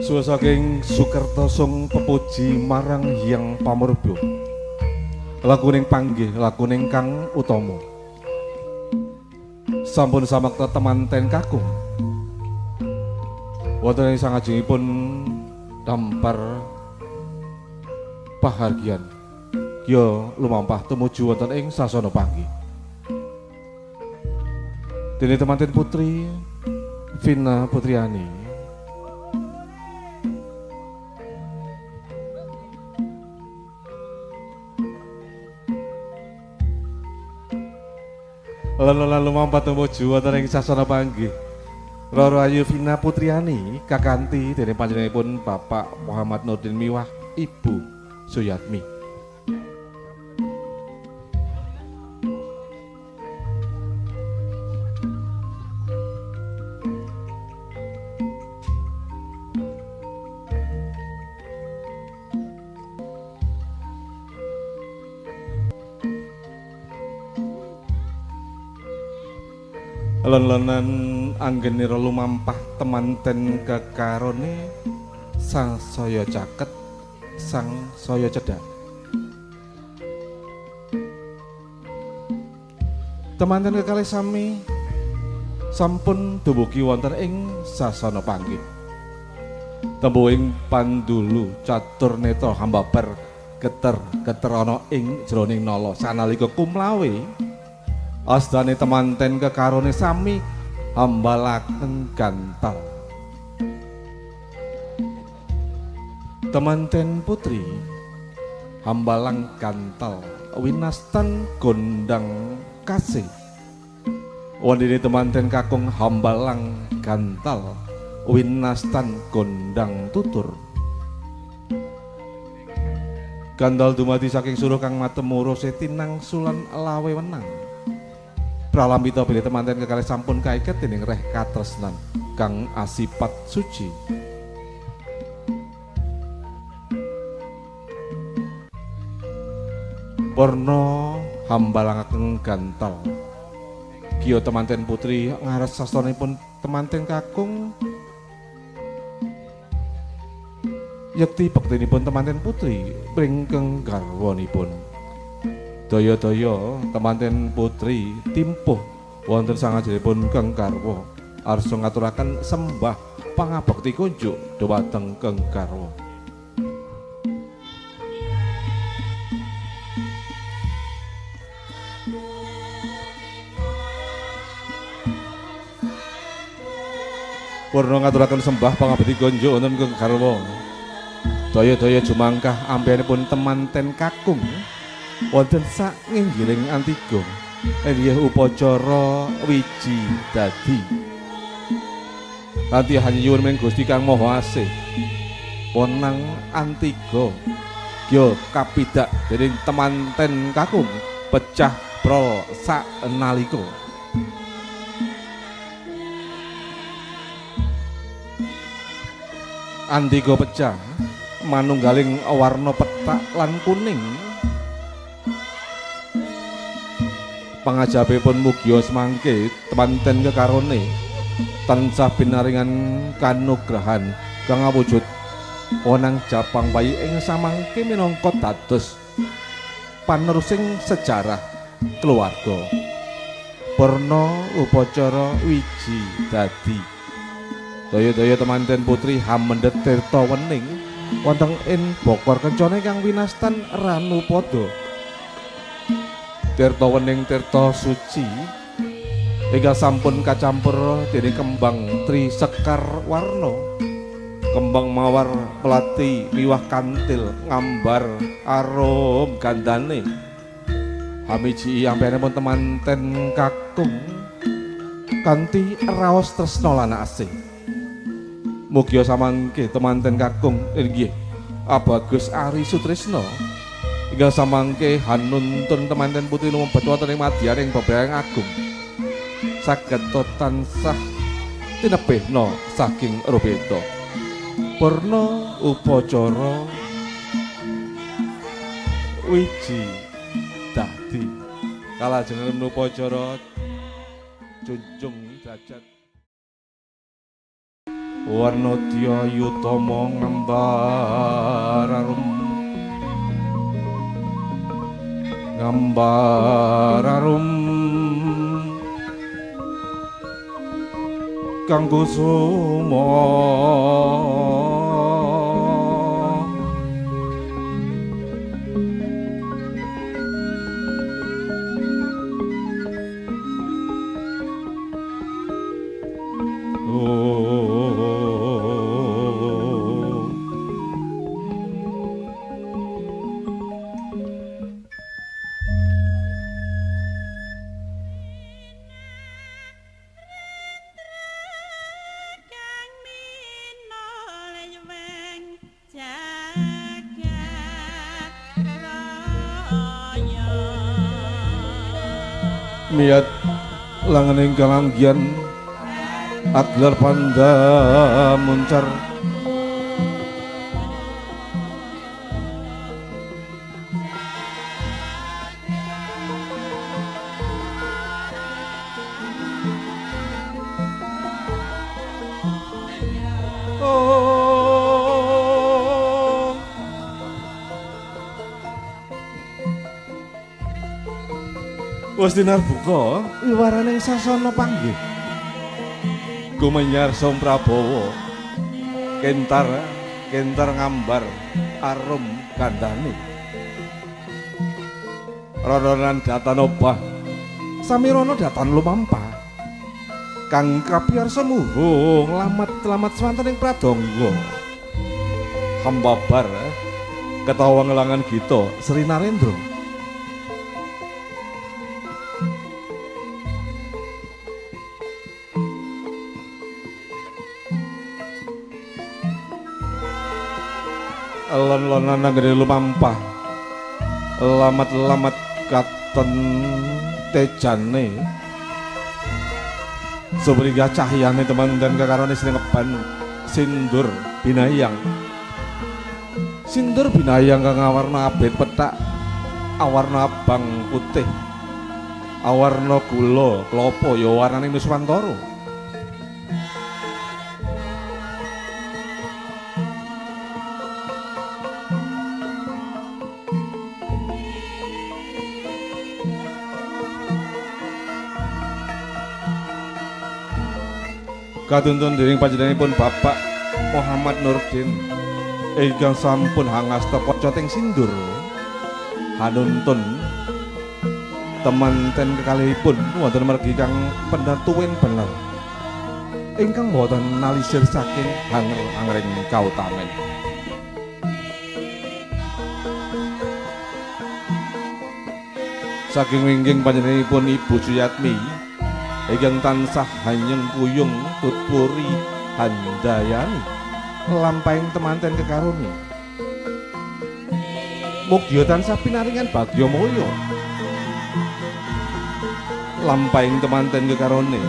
Suwa saking Sukertosung pepuji marang Hyang Pamurba. Lakuning panggih, lakuning kang utama. Sampun samakta temanten kakung. Wonten ing sangajengipun dampar pahargyan. Ya lumampah tumuju wonten ing sasana panggih. Dene temanten putri Vina Putriani lan lumampah tumuju wonten ing sasana panggih. Roro Ayu Vina Putriani kakanthi dening panjenenganipun Bapak Muhammad Nurdin Miwah, Ibu Suyatmi. Lon-lonan anggenira lumampah temanten kekarone sang saya caket, sang saya cedhak. Temanten kekalih sami sampun dumugi wonten ing sasana panggih. Tembuing pandulu catur netra hambabar geter ana ing jroning nala sanalika kumlawe. Asdane temanten kekarone sami hambalaken gantal. Temanten putri hambalang gantal winastan gondang kasih. Wondene temanten kakung hambalang gantal winastan gondang tutur. Gantal dumadi saking suruh kang matemuro setinang sulan lawe wenang. Pralambita bilih temanten kekalih sampun kaiket dening reh katresnan kang asipat suci. Warna hambalangaken gantal. Kiyo temanten putri ngares sastranipun temanten kakung. Yekti bektinipun temanten putri pringkeng garwanipun. Daya-daya temanten putri timpuh wonten sangajengipun Keng Garwa arsa ngaturaken sembah pangabekti kunjuk dhumateng Keng Garwa. Purna ngaturaken sembah pangabekti kunjuk wonten Keng Garwa. Daya-daya jumangkah ampianipun temanten kakung wonten sakinggiling antiga inggih upacara wiji dadi kanthi hanyuwun mening Gusti Kang Maha Asih ponang antiga ya kapidak dening temanten kakung pecah prol saknalika antiga pecah manunggaling warna petak lan kuning. Pangajabipun mugia semangke temanten kekarone tansah binaringan kanugrahan kang awujud onang japang bayi ing samangke minangka dados panerusing sejarah keluarga. Purna upacara wiji dadi. Daya-daya temanten putri hamendhet tirta wening wonten ing bokor kencane kang winastan Ranupada. Tirta wening tirta suci ingkang sampun kacampur dening kembang tri sekar warna, kembang mawar melati liwah kantil ngambar arum gandane. Hamiji ampianipun temanten kakung kanthi raos tresna lan asih. Mugia samangke temanten kakung inggih Abagus Ari Sutrisna ingkang samangke hanuntun temanten putri lumebet wonten ing madyaning bebrayang agung saged tansah tinebihna saking rubeda. Purna upacara wiji dadi kalajengan upacara junjung derajat Warnodya Yutama ngambararum ngambararum kanggo suma miat langening kalanggian Adlar Panda muncar wis dinar buka wiwaraning sasana panggih gumenyar Sang Prabowo kentar ngambar arum kandhane rononan datan obah samirana datan lumampah kang kapiyarsa muhung lamat swanten ing pradangga hambabar ketawa ngelangan gita Sri Narendra. Lon-lonan nanggene lumampah lamat katon tejane subringah cahyane teman dan kekarone sineban sindur binayang kang awarna abet petak awarna abang putih awarna gula klapa ya warnane Nuswantara. Katuntun dening panjenenganipun Bapak Muhammad Nurdin ingkang sampun hangasta kaca teng sindur hanuntun temanten kekalihipun wonten mergi kang penatuwin bener ingkang boten nalisir saking angring kautamen. Saking wingging panjenenganipun Ibu Suyatmi ingkang tansah hanyeng kuyung tutpuri handayani lampahing temanten kekaruni mugya tansah pinaringan bagya mulya lampahing temanten kekaruni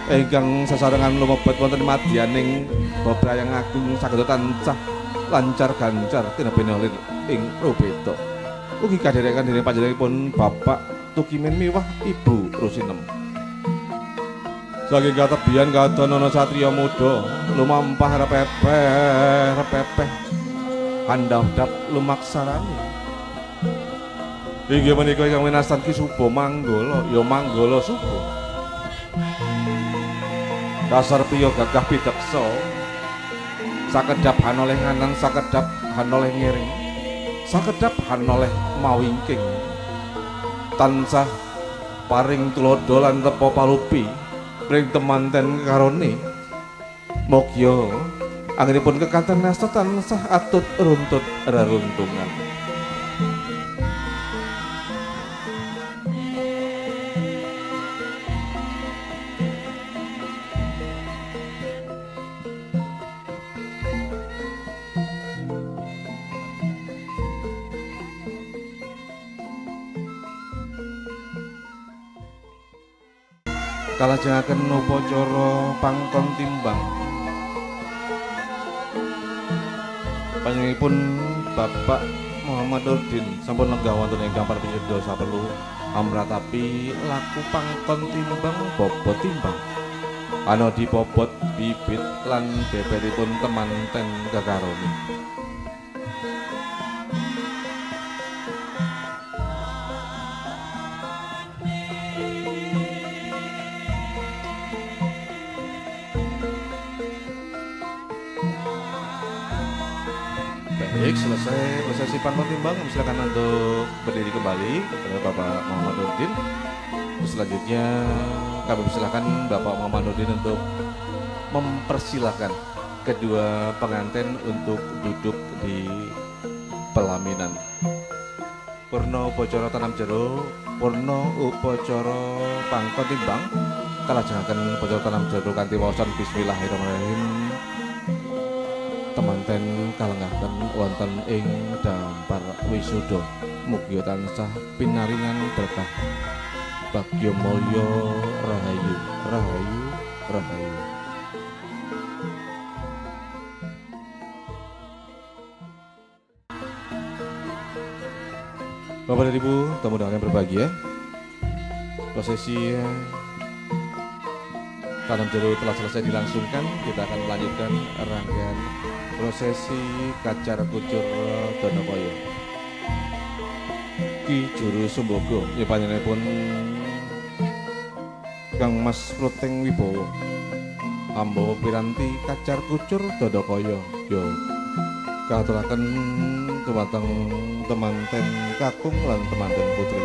ingkang sesarengan lumebet wonten madyaning bebrayang agung saged tansah lancar gancar tinebene ing robeta ugi kadherekan dening panjenenganipun Bapak Tukimen miwah Ibu Rusinem. Saking katebian kadonono satriya muda lumampah repepeh handap-dap lumaksarane inggih menika ingkang winastan Ki Suba Manggala ya Manggala Suba dasar priya gagah pideksa sakedhap hanoleh nganan sakedhap hanoleh ngiring sakedhap hanoleh mawingking tansah paring tulodo lan tepa palupi pring temanten karone mogya anggenipun kekanten nasta tansah atut runtut reruntungan. Kalajengaken upacara pangkon timbang panjenenganipun Bapak Muhammad Nurdin sampun lenggah wonten ing kampar pinyedha saperlu amratapi laku pangkon timbang bobot timbang ana dipobot bibit lan bebetipun temanten kekarone. Baik, selesai prosesi pangkon timbang, silakan untuk berdiri kembali kepada Bapak Muhammad Nurdin. Selanjutnya kami persilakan Bapak Muhammad Nurdin untuk mempersilahkan kedua pengantin untuk duduk di pelaminan. Purna upacara tanam jero, purna upacara pangkon timbang, kalajengaken upacara tanam jero kanthi waosan bismillahirrahmanirrahim. Temanten kalenggaken wonten ing dampar wisuda mugi tansah pinaringan berkah bagya mulya rahayu rahayu rahayu. Bapak dan Ibu tamu undangan yang berbahagia, prosesi tanam jero telah selesai dilangsungkan. Kita akan melanjutkan rangkaian prosesi kacar kucur Danakaya. Ki Juru Sumbogo ya panjenenganipun Kang Mas Proteng Wibowo ambawa piranti kacar kucur Danakaya ya katuraken dumateng temanten kakung lan temanten putri.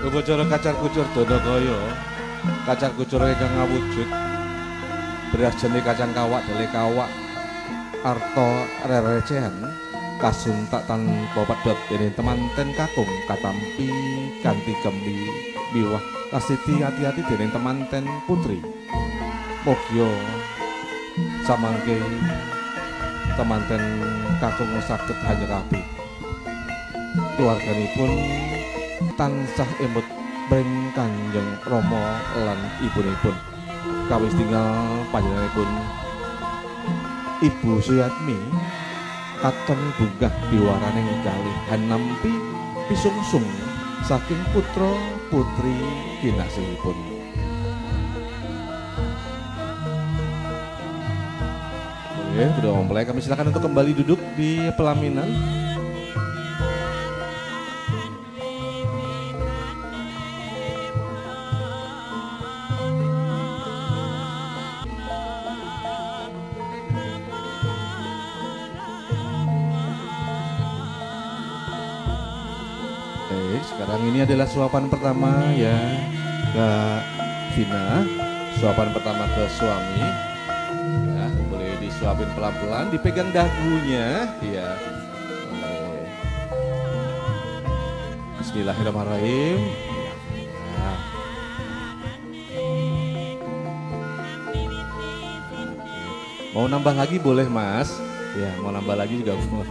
Upacara kacar kucur Danakaya, kacar kucur ingkang ngawujud beras jenis kacang kawak dale kawak arta rerecehan kasuntak tanpa pedhot dening temanten kakung katampi kanthi kembi biwah kasiti hati-hati dening temanten putri. Mogya samangke temanten kakung saged hanyekapi keluarganipun tansah emut bring Kanjeng Rama lan ibunipun. Kawis tinggal panjenenganipun Ibu Suyatmi katon bunggah biwaraning kalihan nampi pisungsung saking putra putri kinasihipun. Oke, sudah memulai, kami silakan untuk kembali duduk di pelaminan. Sekarang ini adalah suapan pertama ya Kak Vina, suapan pertama ke suami ya, boleh disuapin pelan-pelan, dipegang dagunya ya. Bismillahirrahmanirrahim ya. Mau nambah lagi boleh Mas ya, mau nambah lagi juga boleh.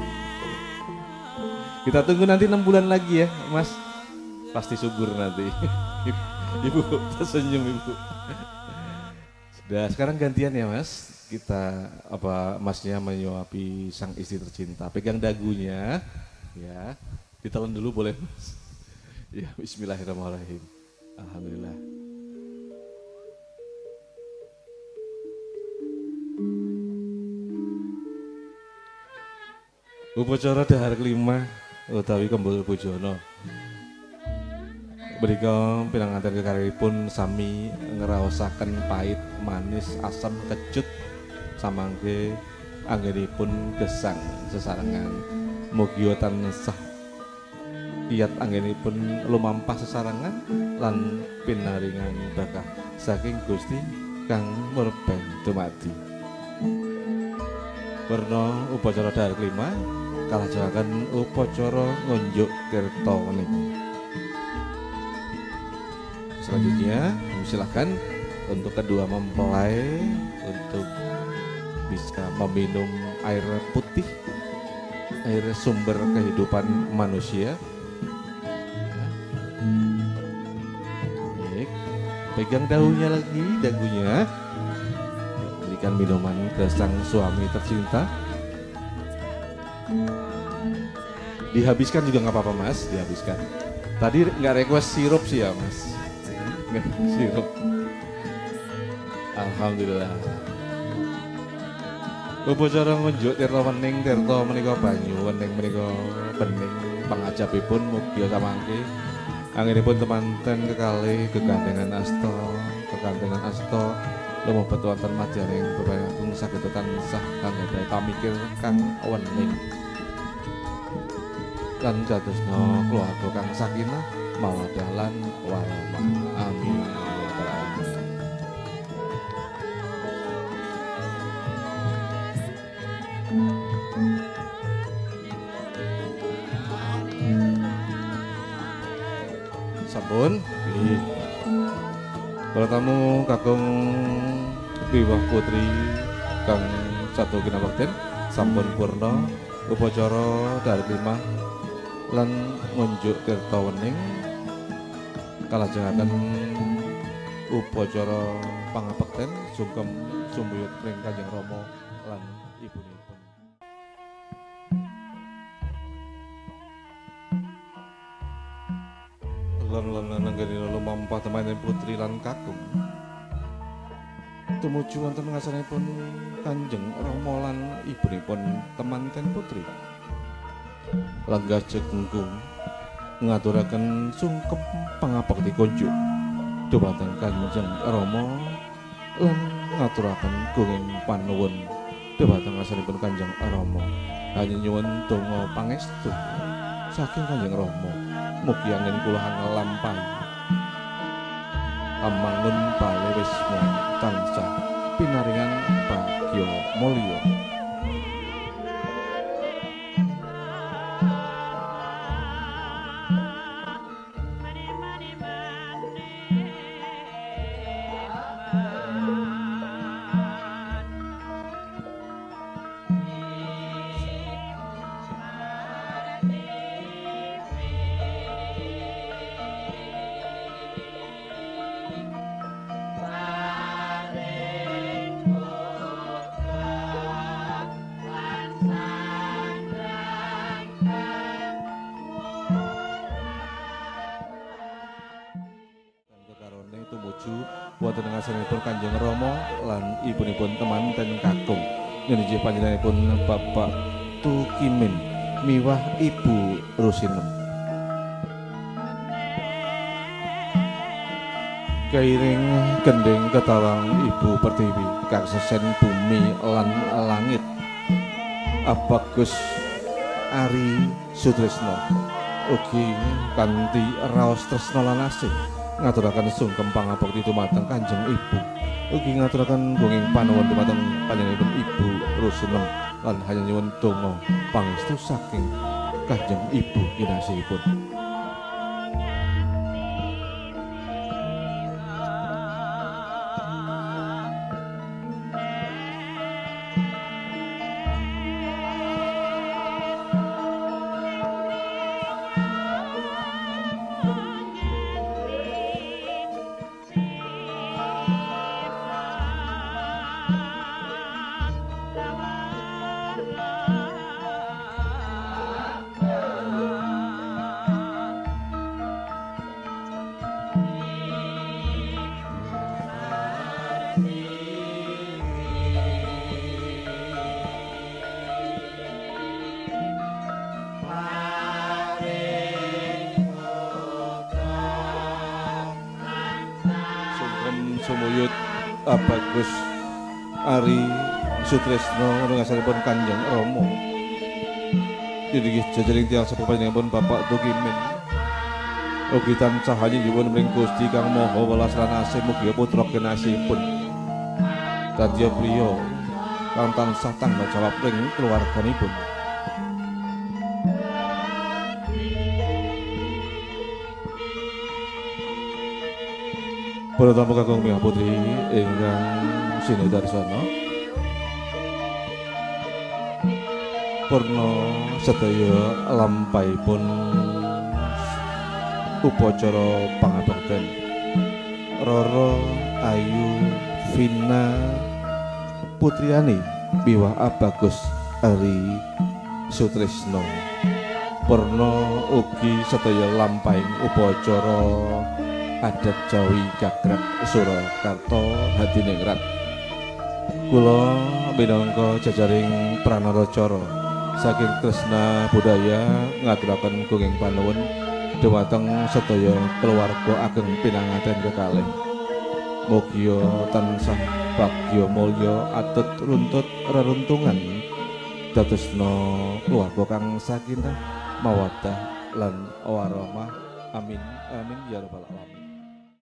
Kita tunggu nanti 6 bulan lagi ya Mas, pasti subur nanti. Ibu tersenyum Ibu. Sudah, sekarang gantian ya Mas, kita Masnya menyuapi sang istri tercinta, pegang dagunya ya, ditelan dulu boleh Mas ya. Bismillahirrahmanirrahim. Alhamdulillah. Upacara dahar kelima utawi Kembul Pujono mrika pinanganten kekaripun sami ngraosaken pahit manis asam kecut samangke anggenipun gesang sesarengan. Mugi tansah kiyat anggenipun lumampah sesarengan lan pinaringan berkah saking Gusti kang murben dumadi. Werna upacara dahar kelima kalajengaken upacara ngunjuk tirta niki. Selanjutnya silakan untuk kedua mempelai untuk bisa meminum air putih, air sumber kehidupan manusia. Baik, pegang daunnya lagi, dagunya. Berikan minuman ke sang suami tercinta. Dihabiskan juga nggak apa-apa mas, dihabiskan. Tadi nggak request sirup sih ya mas, nggak sirup. Alhamdulillah. Upacara ngunjuk tirta wening tirta menika banyu wening menika bening pangajabipun mugi samangke anginipun temanten kekalih gegandengan asta kegandengan asta lumebet wonten madyaning bebayatung saged tansah kang gadhah pamikir kang wening. Lan jatosna keluarga kang sakinah mawaddah lan warahmah. Amin. Sampun nggih. Para tamu kakung Biwah Putri kang satu kinabekten sampun purna upacara darlimah lan ngunjuk tirta wening kalajengaken upacara pangabekten sungkem sumbuyut pring Kanjeng Rama lan ibunipun. Lan nanggenina lumampah temanen putri lan kakung tumuju wonten ngasanipun Kanjeng Rama lan ibunipun temanten putri lenggah jenggung ngaturaken sungkem pangabekti kunjuk dhumateng Kanjeng Rama lan ngaturaken gunging panuwun dhumateng ngasanipun Kanjeng Rama hanya nyuwun donga pangestu saking Kanjeng Rama mugi angin kula nglampahi amangun palewismu tansah pinaringan bagya mulya. Wonten ngasanipun Kanjeng Rama lan ibunipun temanten kakung nggih panjenenganipun Bapak Tukimin miwah Ibu Rusinem. Kairing gending ketawang Ibu Pertiwi kang sesen bumi lan langit Abagus Ari Sutresno ugi kanthi raos tresna lan asih ngaturaken sungkem pangabekti dumateng Kanjeng Ibu ugi ngaturaken gunging panuwun dumateng panjenenganipun Ibu Rusinem lan hanya nyuwun donga pangestu saking Kanjeng Ibu kinasihipun. Sumuyut Abagus Ari Sutresno ngasanipun Kanjeng Rama inggih jajaring tiyang sepuh panjenenganipun Bapak Tukimin ugi tansah nyuwun mring Gusti Kang Maha Welas lan Asih mugi putra kinasihipun dadya priya kang tansah tanggung jawab ring keluarganipun. Para tamu kakung miyah putri ingkang sinudarsana. Purna sedaya lampahipun upacara pangabekten Roro Ayu Vina putriani Biwah Abagus Ari Sutrisno. Purna ugi sedaya lampahing upacara adat Jawi Gagrag Surakarta Hadiningrat. Kula minangka jajaring pranaracara saking Kresna Budaya ngaturaken gunging panuwun dhumateng sedaya keluarga ageng pinanganten kekalih. Mugia tansah bagya mulya atut runtut reruntungan dadosna keluarga kang sakinah mawaddah lan warahmah. Amin amin ya rabbal alamin.